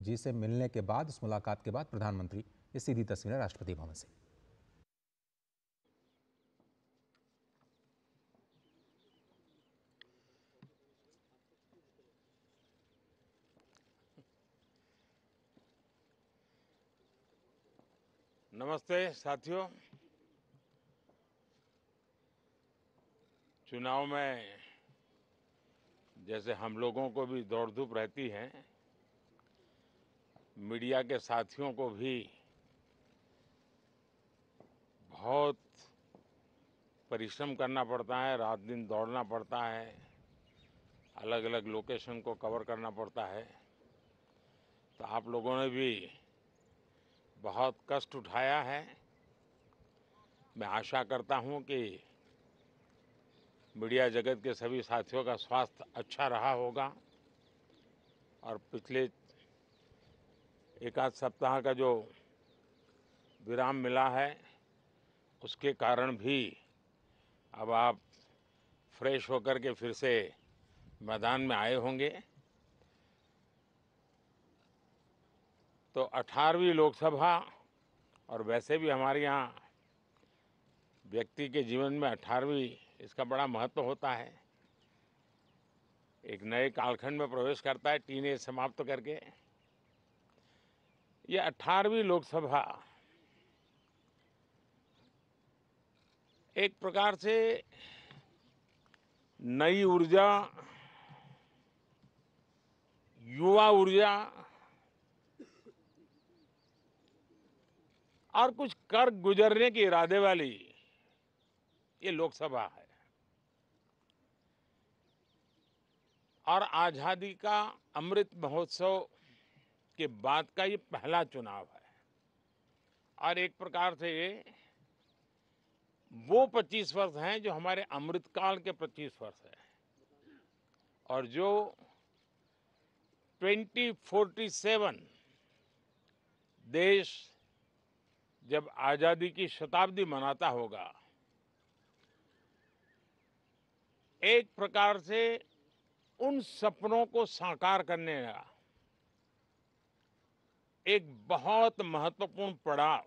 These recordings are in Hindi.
जी से मिलने के बाद, इस मुलाकात के बाद प्रधानमंत्री ये सीधी तस्वीरें राष्ट्रपति भवन से। नमस्ते साथियों। चुनाव में जैसे हम लोगों को भी दौड़ धूप रहती है, मीडिया के साथियों को भी बहुत परिश्रम करना पड़ता है, रात दिन दौड़ना पड़ता है, अलग अलग लोकेशन को कवर करना पड़ता है। तो आप लोगों ने भी बहुत कष्ट उठाया है। मैं आशा करता हूं कि मीडिया जगत के सभी साथियों का स्वास्थ्य अच्छा रहा होगा और पिछले एक आध सप्ताह का जो विराम मिला है उसके कारण भी अब आप फ्रेश होकर के फिर से मैदान में आए होंगे। तो 18वीं लोकसभा, और वैसे भी हमारे यहाँ व्यक्ति के जीवन में 18वीं इसका बड़ा महत्व होता है। एक नए कालखंड में प्रवेश करता है, टीनेज समाप्त करके। ये 18वीं लोकसभा एक प्रकार से नई ऊर्जा, युवा ऊर्जा और कुछ कर गुजरने के इरादे वाली ये लोकसभा है। और आजादी का अमृत महोत्सव के बाद का ये पहला चुनाव है। और एक प्रकार से ये वो 25 वर्ष हैं जो हमारे अमृतकाल के 25 वर्ष हैं, और जो 2047 देश जब आजादी की शताब्दी मनाता होगा, एक प्रकार से उन सपनों को साकार करने का एक बहुत महत्वपूर्ण पड़ाव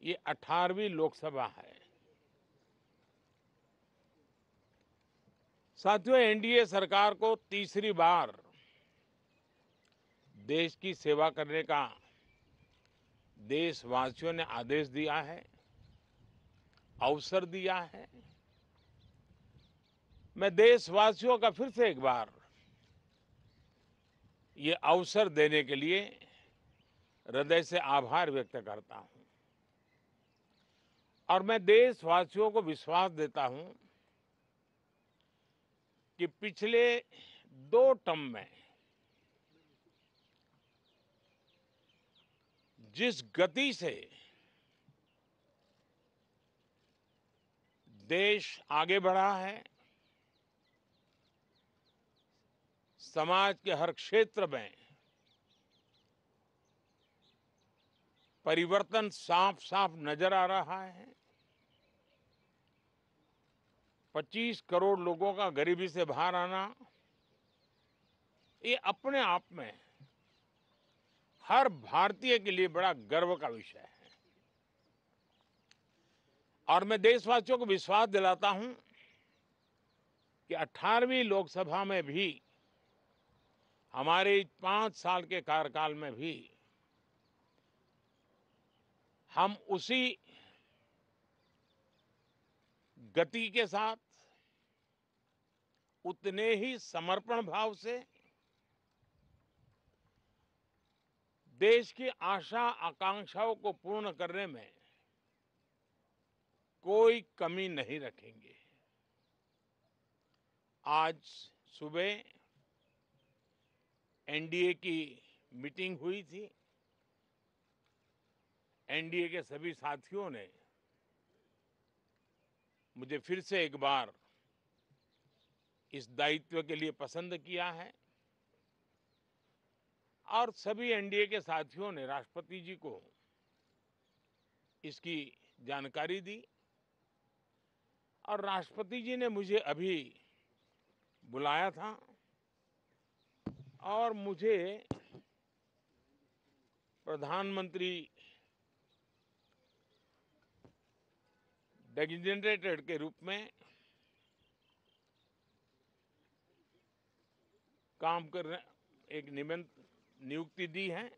ये 18वीं लोकसभा है। साथियों, एनडीए सरकार को तीसरी बार देश की सेवा करने का देशवासियों ने आदेश दिया है, अवसर दिया है। मैं देशवासियों का फिर से एक बार ये अवसर देने के लिए हृदय से आभार व्यक्त करता हूं। और मैं देशवासियों को विश्वास देता हूं कि पिछले 2 टर्म में जिस गति से देश आगे बढ़ा है, समाज के हर क्षेत्र में परिवर्तन साफ साफ नजर आ रहा है। 25 करोड़ लोगों का गरीबी से बाहर आना, ये अपने आप में हर भारतीय के लिए बड़ा गर्व का विषय है। और मैं देशवासियों को विश्वास दिलाता हूं कि 18वीं लोकसभा में भी, हमारे 5 साल के कार्यकाल में भी, हम उसी गति के साथ, उतने ही समर्पण भाव से देश की आशा आकांक्षाओं को पूर्ण करने में कोई कमी नहीं रखेंगे। आज सुबह एनडीए की मीटिंग हुई थी। एनडीए के सभी साथियों ने मुझे फिर से एक बार इस दायित्व के लिए पसंद किया है, और सभी एनडीए के साथियों ने राष्ट्रपति जी को इसकी जानकारी दी। और राष्ट्रपति जी ने मुझे अभी बुलाया था और मुझे प्रधानमंत्री डेजिग्नेटेड के रूप में काम कर रहे एक नियुक्ति दी है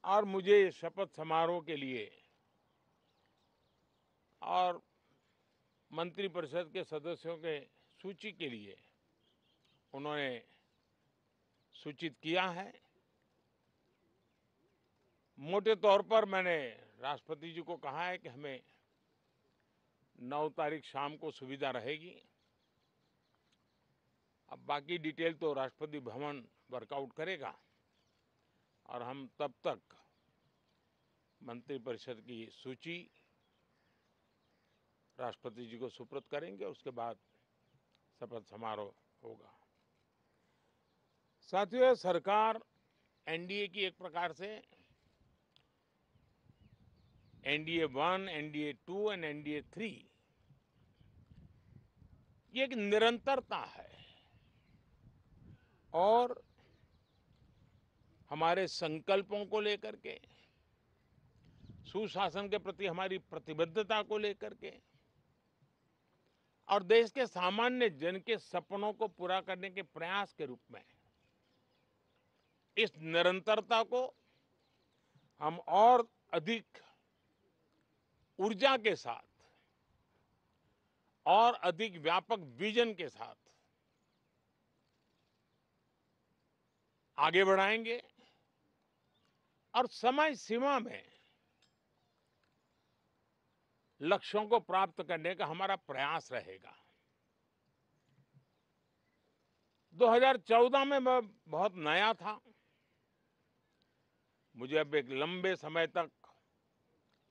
और मुझे शपथ समारोह के लिए और मंत्रिपरिषद के सदस्यों के सूची के लिए उन्होंने सूचित किया है। मोटे तौर पर मैंने राष्ट्रपति जी को कहा है कि हमें 9 तारीख शाम को सुविधा रहेगी। अब बाकी डिटेल तो राष्ट्रपति भवन वर्कआउट करेगा और हम तब तक मंत्रिपरिषद की सूची राष्ट्रपति जी को सुपुर्द करेंगे। उसके बाद शपथ समारोह होगा। साथियों, सरकार एनडीए की एक प्रकार से एनडीए 1, एनडीए 2 और एनडीए 3 ये एक निरंतरता है और हमारे संकल्पों को लेकर के, सुशासन के प्रति हमारी प्रतिबद्धता को लेकर के और देश के सामान्य जन के सपनों को पूरा करने के प्रयास के रूप में इस निरंतरता को हम और अधिक ऊर्जा के साथ और अधिक व्यापक विजन के साथ आगे बढ़ाएंगे और समय सीमा में लक्ष्यों को प्राप्त करने का हमारा प्रयास रहेगा। 2014 में मैं बहुत नया था। मुझे अब एक लंबे समय तक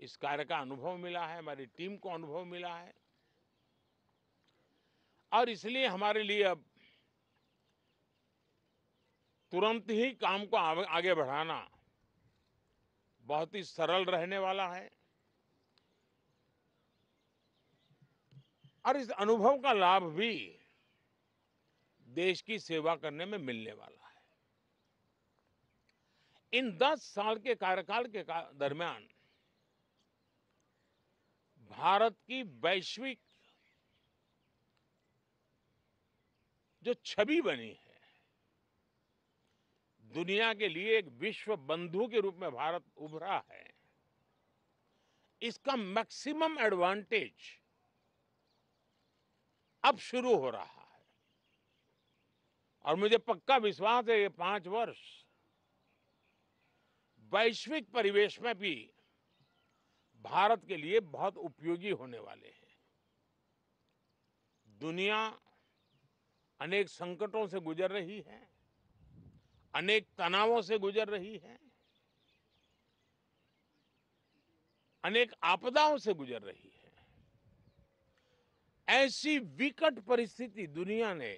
इस कार्य का अनुभव मिला है, हमारी टीम को अनुभव मिला है और इसलिए हमारे लिए अब तुरंत ही काम को आगे बढ़ाना बहुत ही सरल रहने वाला है और इस अनुभव का लाभ भी देश की सेवा करने में मिलने वाला है। इन 10 साल के कार्यकाल के दरमियान भारत की वैश्विक जो छवि बनी है, दुनिया के लिए एक विश्व बंधु के रूप में भारत उभरा है, इसका मैक्सिमम एडवांटेज अब शुरू हो रहा है और मुझे पक्का विश्वास है ये 5 वर्ष वैश्विक परिवेश में भी भारत के लिए बहुत उपयोगी होने वाले हैं। दुनिया अनेक संकटों से गुजर रही है, अनेक तनावों से गुजर रही है, अनेक आपदाओं से गुजर रही है। ऐसी विकट परिस्थिति दुनिया ने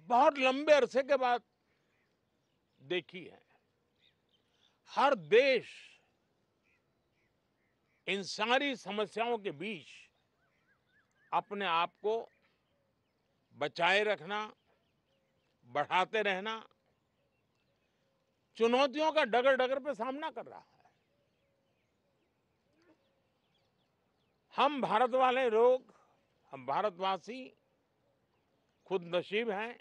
बहुत लंबे अरसे के बाद देखी है। हर देश इन सारी समस्याओं के बीच अपने आप को बचाए रखना, बढ़ाते रहना, चुनौतियों का डगर डगर पे सामना कर रहा है। हम भारत वाले लोग, हम भारतवासी खुद नसीब हैं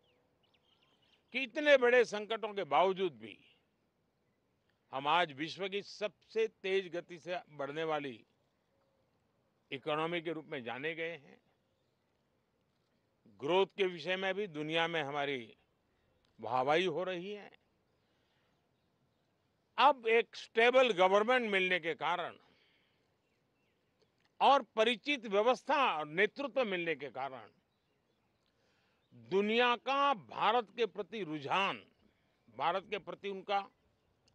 कि इतने बड़े संकटों के बावजूद भी हम आज विश्व की सबसे तेज गति से बढ़ने वाली इकोनॉमी के रूप में जाने गए हैं। ग्रोथ के विषय में भी दुनिया में हमारी वाहवाही हो रही है। अब एक स्टेबल गवर्नमेंट मिलने के कारण और परिचित व्यवस्था और नेतृत्व मिलने के कारण दुनिया का भारत के प्रति रुझान, भारत के प्रति उनका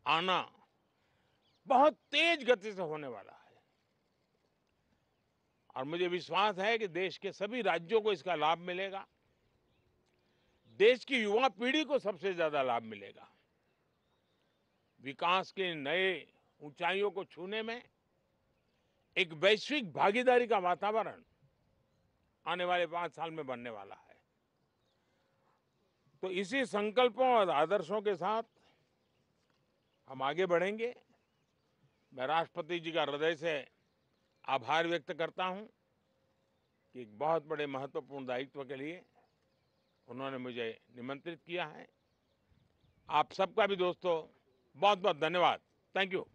आना बहुत तेज गति से होने वाला है और मुझे विश्वास है कि देश के सभी राज्यों को इसका लाभ मिलेगा। देश की युवा पीढ़ी को सबसे ज्यादा लाभ मिलेगा। विकास के नए ऊंचाइयों को छूने में एक वैश्विक भागीदारी का वातावरण आने वाले 5 साल में बनने वाला है। तो इसी संकल्पों और आदर्शों के साथ हम आगे बढ़ेंगे। मैं राष्ट्रपति जी का हृदय से आभार व्यक्त करता हूं कि एक बहुत बड़े महत्वपूर्ण दायित्व के लिए उन्होंने मुझे निमंत्रित किया है। आप सबका भी दोस्तों बहुत बहुत धन्यवाद। Thank you.